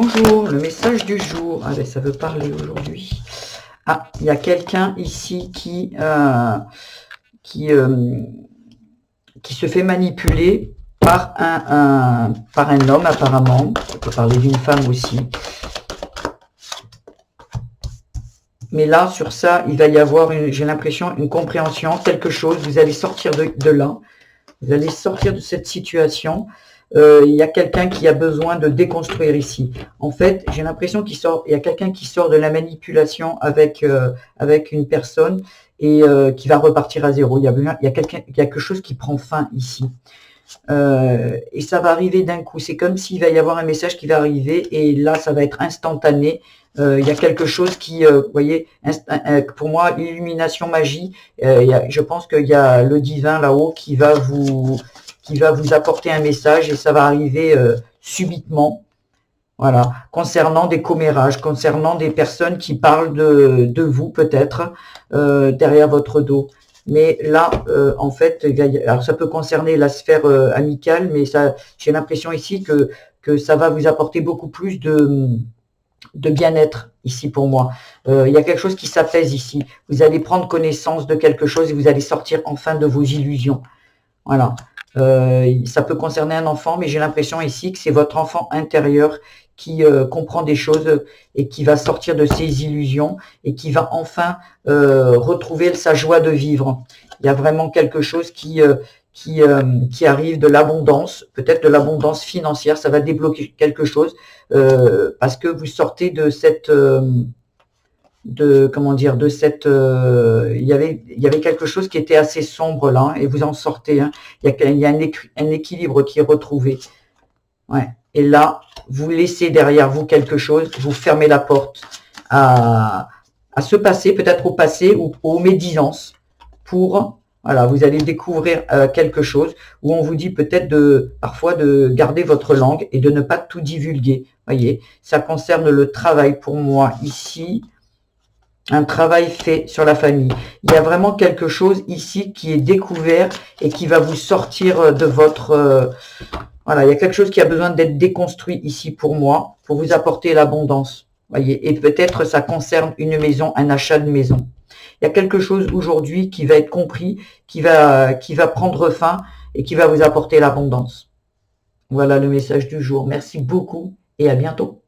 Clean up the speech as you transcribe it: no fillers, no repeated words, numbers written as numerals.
Bonjour, le message du jour. Allez, ça veut parler aujourd'hui. Ah, il y a quelqu'un ici qui, qui se fait manipuler par par un homme apparemment. On peut parler d'une femme aussi. Mais là, sur ça, il va y avoir, j'ai l'impression, une compréhension, quelque chose. Vous allez sortir de là. Vous allez sortir de cette situation. Il y a quelqu'un qui a besoin de déconstruire ici. En fait, j'ai l'impression qu'il sort. Il y a quelqu'un qui sort de la manipulation avec une personne et qui va repartir à zéro. Il y a quelque chose qui prend fin ici. Et ça va arriver d'un coup. C'est comme s'il va y avoir un message qui va arriver et là, ça va être instantané. Il y a quelque chose qui, vous voyez, pour moi, illumination, magie. Je pense qu'il y a le divin là-haut qui va vous apporter un message et ça va arriver subitement. Voilà, concernant des commérages, concernant des personnes qui parlent de vous peut-être derrière votre dos. Mais là, en fait, alors ça peut concerner la sphère amicale, mais ça, j'ai l'impression ici que ça va vous apporter beaucoup plus de bien-être ici pour moi. Il y a quelque chose qui s'apaise ici. Vous allez prendre connaissance de quelque chose et vous allez sortir enfin de vos illusions. Voilà. Ça peut concerner un enfant, mais j'ai l'impression ici que c'est votre enfant intérieur qui comprend des choses et qui va sortir de ses illusions et qui va enfin retrouver sa joie de vivre. Il y a vraiment quelque chose qui arrive, de l'abondance, peut-être de l'abondance financière, ça va débloquer quelque chose parce que vous sortez de cette... il y avait quelque chose qui était assez sombre là, et vous en sortez, hein. Il y a un équilibre qui est retrouvé. Ouais. Et là, vous laissez derrière vous quelque chose, vous fermez la porte à ce passé, peut-être au passé ou aux médisances, pour, voilà, vous allez découvrir quelque chose où on vous dit peut-être parfois de garder votre langue et de ne pas tout divulguer. Voyez, ça concerne le travail pour moi ici. Un travail fait sur la famille. Il y a vraiment quelque chose ici qui est découvert et qui va vous sortir de votre... voilà, il y a quelque chose qui a besoin d'être déconstruit ici pour moi, pour vous apporter l'abondance. Voyez, et peut-être ça concerne une maison, un achat de maison. Il y a quelque chose aujourd'hui qui va être compris, qui va prendre fin et qui va vous apporter l'abondance. Voilà le message du jour. Merci beaucoup et à bientôt.